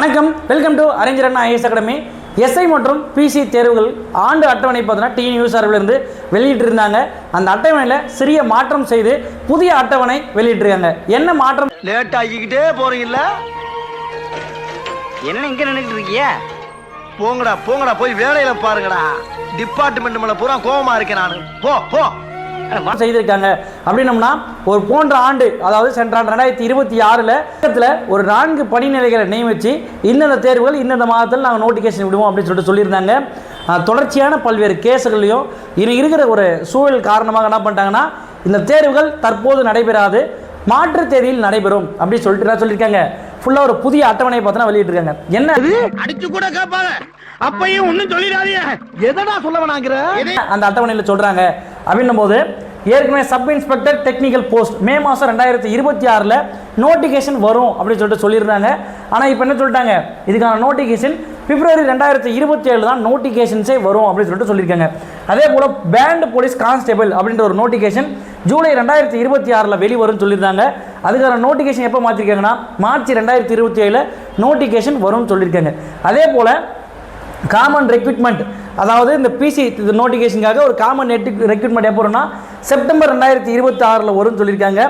வணக்கம், welcome to அறிஞர் அண்ணா IAS academy. SI மற்றும் பிசி தேர்வுகள் ஆண்டு அட்டவணை பார்த்தீங்கன்னா டிஎன்யூ சார்பிலிருந்து வெளியிட்டிருந்தாங்க. அந்த அட்டவணையில் சிறிய மாற்றம் செய்து புதிய அட்டவணை வெளியிட்டிருக்காங்க. என்ன மாற்றம்? லேட் ஆகிக்கிட்டே போறீங்கல்ல, என்ன இங்க நின்றுட்டு இருக்கீங்க? போங்கடா போங்கடா, போய் வேலையில பாருங்கடா. டிபார்ட்மெண்ட் மேல பூரா கோவமா இருக்கேன் நானு. போ போ செய்திருக்காங்க. அப்படின்னம்னா ஒரு போன்ற ஆண்டு, அதாவது சென்ற ஆண்டு 2026 ஒரு 4 படிநிலைகளை நியமித்து இந்தந்த தேர்வுகள் இந்தந்த மாதத்தில் நாங்கள் நோட்டிஃபிகேஷன் விடுவோம் அப்படின்னு சொல்லியிருந்தாங்க. தொடர்ச்சியான பல்வேறு கேஸுகளையும் இனி இருக்கிற ஒரு சூழல் காரணமாக என்ன பண்ணிட்டாங்கன்னா, இந்த தேர்வுகள் தற்போது நடைபெறாது, மாற்று தேதியில் நடைபெறும் அப்படின்னு சொல்லியிருக்காங்க. ஃபுல்லாக ஒரு புதிய அட்டவணையை பார்த்தா வெளியிட்டிருக்காங்க. என்ன அடிச்சு கூட கேட்பாங்க, அப்பையும் ஒன்றும் சொல்லிடாதீங்க, எதடா சொல்ல வேணாங்கிற அந்த அட்டவணையில் சொல்கிறாங்க. அப்படின்னும் போது ஏற்கனவே சப் இன்ஸ்பெக்டர் டெக்னிக்கல் போஸ்ட் மே மாதம் 2026 நோட்டிஃபிகேஷன் வரும் அப்படின்னு சொல்லியிருந்தாங்க. ஆனால் இப்போ என்ன சொல்லிட்டாங்க, இதுக்கான நோட்டிஃபிகேஷன் பிப்ரவரி 2027 தான் நோட்டிஃபிகேஷன்ஸே வரும் அப்படின்னு சொல்லியிருக்காங்க. அதே போல் பேண்ட் போலீஸ் கான்ஸ்டேபிள் அப்படின்ற ஒரு நோட்டிஃபிகேஷன் ஜூலை 2026 வெளிவரும்னு சொல்லியிருந்தாங்க. அதுக்கான நோட்டிஃபிகேஷன் எப்போ மாற்றிருக்காங்கன்னா மார்ச் 2027 நோட்டிஃபிகேஷன் வரும்னு சொல்லியிருக்காங்க. அதே போல் காமன் ரெக்ரூட்மெண்ட், அதாவது இந்த பிசி நோட்டிஃபிகேஷனுக்காக ஒரு காமன் ரெக்ரூட்மெண்ட் எப்போ வரும்னா செப்டம்பர் 2026 வரும்னு சொல்லியிருக்காங்க.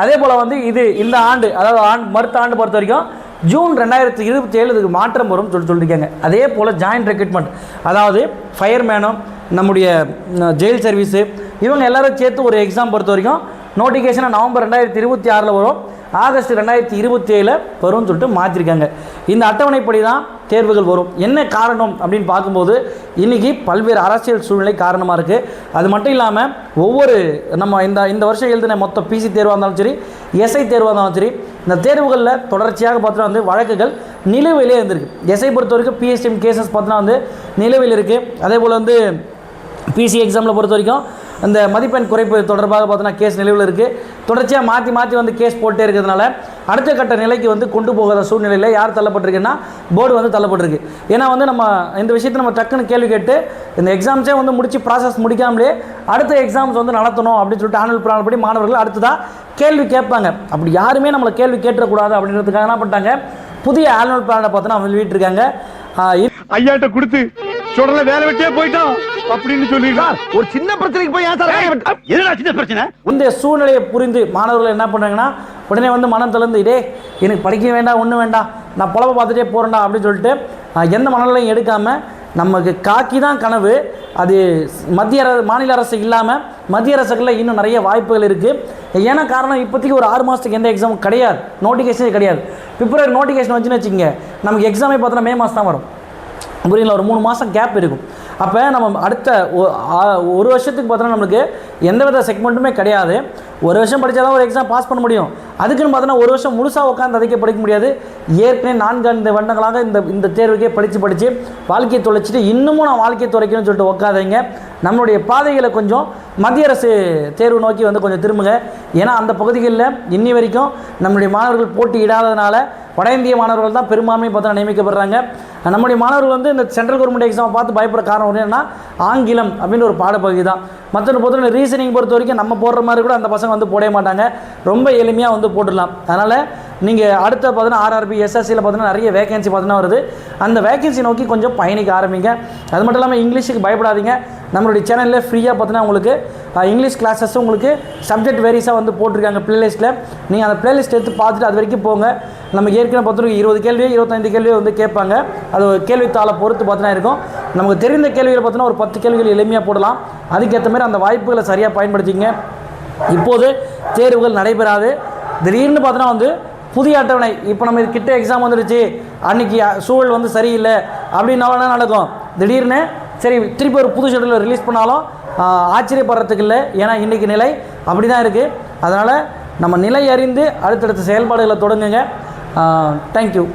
அதே போல் இது இந்த ஆண்டு, அதாவது மறுத்த ஆண்டு பொறுத்த வரைக்கும் ஜூன் 2027 இதுக்கு மாற்றம் வரும்னு சொல்லியிருக்காங்க. அதே போல் ஜாயின்ட் ரெக்ரூட்மெண்ட், அதாவது ஃபயர்மேனும் நம்முடைய ஜெயில் சர்வீஸு இவங்க எல்லாரும் சேர்த்து ஒரு எக்ஸாம் பொறுத்த வரைக்கும் நோட்டிஃபிகேஷன் நவம்பர் 2026 வரும், ஆகஸ்ட் 2027 வரும்னு சொல்லிட்டு மாற்றிருக்காங்க. இந்த அட்டவணைப்படி தான் தேர்வுகள் வரும். என்ன காரணம் அப்படின்னு பார்க்கும்போது இன்றைக்கி பல்வேறு அரசியல் சூழ்நிலை காரணமாக இருக்குது. அது மட்டும் இல்லாமல் ஒவ்வொரு நம்ம இந்த வருஷம் எழுதின மொத்த பிசி தேர்வாக இருந்தாலும் சரி, எஸ்ஐ தேர்வாக இருந்தாலும் சரி, இந்த தேர்வுகளில் தொடர்ச்சியாக பார்த்தோன்னா வழக்குகள் நிலுவையிலே இருந்திருக்கு. எஸ்ஐ பொறுத்த வரைக்கும் பிஎஸ்டிஎம் கேசஸ் பார்த்தோன்னா நிலுவையில் இருக்குது. அதே போல் பிசி எக்ஸாமில் பொறுத்த வரைக்கும் அந்த மதிப்பெண் குறைப்பு தொடர்பாக பார்த்தோன்னா கேஸ் நிலுவையில் இருக்குது. தொடர்ச்சியாக மாற்றி கேஸ் போட்டே இருக்கிறதுனால அடுத்த கட்ட நிலைக்கு கொண்டு போகாத சூழ்நிலையில் யார் தள்ளப்பட்டிருக்குன்னா போர்டு தள்ளப்பட்டிருக்கு. ஏன்னா நம்ம இந்த விஷயத்தை நம்ம டக்குன்னு கேள்வி கேட்டு இந்த எக்ஸாம்ஸே முடித்து ப்ராசஸ் முடிக்காமலே அடுத்த எக்ஸாம்ஸ் நடத்தணும் அப்படின்னு சொல்லிட்டு ஆனுவல் பிளான் படி மாணவர்கள் அடுத்ததாக கேள்வி கேட்பாங்க. அப்படி யாருமே நம்மளை கேள்வி கேட்டுறக்கூடாது அப்படின்றதுக்காக என்ன பண்ணிட்டாங்க, புதிய ஆனுவல் பிளானை பார்த்தோன்னா வெளியிட்டிருக்காங்க. ஐயாட்ட கொடுத்து சொல்ல வேலை விட்டே போயிட்டோம் அப்படின்னு சொல்லிடுறார். ஒரு சின்ன பிரச்சனைக்கு போய் என்னடா சின்ன பிரச்சனை? இந்த சூழ்நிலையை புரிந்து மாணவர்கள் என்ன பண்ணுறாங்கன்னா உடனே மனம் தளர்ந்து, இதே எனக்கு படிக்க வேண்டாம், ஒன்றும் வேண்டாம், நான் பொழப்ப பார்த்துட்டே போகிறேன்டா அப்படின்னு சொல்லிட்டு எந்த மனநிலையும் எடுக்காமல் நமக்கு காக்கி தான் கனவு, அது மாநில அரசு இல்லாமல் மத்திய அரசுகளில் இன்னும் நிறைய வாய்ப்புகள் இருக்குது. ஏன்னா காரணம் இப்போதைக்கு ஒரு 6 மாதத்துக்கு எந்த எக்ஸாமும் கிடையாது, நோட்டிஃபிகேஷனே கிடையாது. பிப்ரவரி நோட்டிஃபிகேஷன் வச்சுன்னு வச்சுக்கோங்க, நமக்கு எக்ஸாமே பார்த்தோன்னா மே மாதம் தான் வரும். புரியுங்களா? ஒரு 3 மாதம் கேப் இருக்கும். அப்போ நம்ம அடுத்த ஒரு வருஷத்துக்கு பார்த்தோன்னா நம்மளுக்கு எந்தவித செக்மெண்ட்டுமே கிடையாது. ஒரு வருஷம் படித்தா தான் ஒரு எக்ஸாம் பாஸ் பண்ண முடியும். அதுக்குன்னு பார்த்தோன்னா ஒரு வருஷம் முழுசாக உட்காந்து அதுக்கே படிக்க முடியாது. ஏற்கனவே 4 வருடங்களாக இந்த தேர்வுக்கே படித்து வாழ்க்கையை தொலைச்சிட்டு இன்னமும் நான் வாழ்க்கையை தொலைக்கணும்னு சொல்லிட்டு உட்காதீங்க. நம்மளுடைய பாதைகளை கொஞ்சம் மத்திய அரசு தேர்வு நோக்கி கொஞ்சம் திரும்புங்க. ஏன்னா அந்த பகுதிகளில் இன்னி வரைக்கும் நம்முடைய மாணவர்கள் போட்டி இடாததுனால வட இந்திய மாணவர்கள் தான் பெரும்பான்மை பார்த்தா நியமிக்கப்படுறாங்க. நம்முடைய மாணவர்கள் இந்த சென்ட்ரல் கவர்மெண்ட் எக்ஸாமை பார்த்து பயப்படுற காரணம் என்னன்னா ஆங்கிலம் அப்படின்னு ஒரு பாடப்பகுதி தான். மற்றொன்று பொறுத்தவரை ரீசனிங் பொறுத்த வரைக்கும் நம்ம போடுற மாதிரி கூட அந்த பசங்க போடவே மாட்டாங்க, ரொம்ப எளிமையாக போட்டுடலாம். அதனால் நீங்கள் அடுத்த பார்த்தீங்கன்னா ஆர்ஆர்பி எஸ்எஸ்சியில் பார்த்தீங்கன்னா நிறைய வேகன்சி பார்த்தீங்கன்னா வருது. அந்த வேகன்சி நோக்கி கொஞ்சம் பயணிக்க ஆரம்பிங்க. அது மட்டும் இல்லாமல் இங்கிலீஷுக்கு பயப்படாதீங்க. நம்மளுடைய சேனலில் ஃப்ரீயாக பார்த்தீங்கன்னா உங்களுக்கு இங்கிலீஷ் கிளாஸஸ் உங்களுக்கு சப்ஜெக்ட் வேரிஸாக போட்டிருக்காங்க ப்ளேலிஸ்ட்டில். நீங்கள் அந்த ப்ளேலிஸ்ட் எடுத்து பார்த்துட்டு அது வரைக்கும் போங்க. நமக்கு ஏற்கனவே பார்த்தீங்கன்னா 20 கேள்வியோ 25 கேள்வியோ கேட்பாங்க. அது கேள்வித்தாளை பொறுத்து பார்த்தீங்கன்னா இருக்கும். நமக்கு தெரிந்த கேள்விகளை பார்த்தீங்கன்னா ஒரு 10 கேள்விகள் எளிமையாக போடலாம். அதுக்கேற்ற மாதிரி அந்த வாய்ப்புகளை சரியாக பயன்படுத்திங்க. இப்போது தேர்வுகள் நடைபெறாது. திடீர்னு பார்த்தோன்னா புதிய அட்டவணை, இப்போ நம்ம கிட்ட எக்ஸாம் வந்துடுச்சு, அன்றைக்கி சூழல் சரியில்லை அப்படின்னாலும் நடக்கும். திடீர்னு சரி திருப்பி ஒரு புது ஷெட்யூலில் ரிலீஸ் பண்ணாலும் ஆச்சரியப்படுறதுக்கு இல்லை. ஏன்னா இன்றைக்கி நிலை அப்படி தான் இருக்குது. அதனால் நம்ம நிலை அறிந்து அடுத்தடுத்த செயல்பாடுகளை தொடங்குங்க. தேங்க்யூ.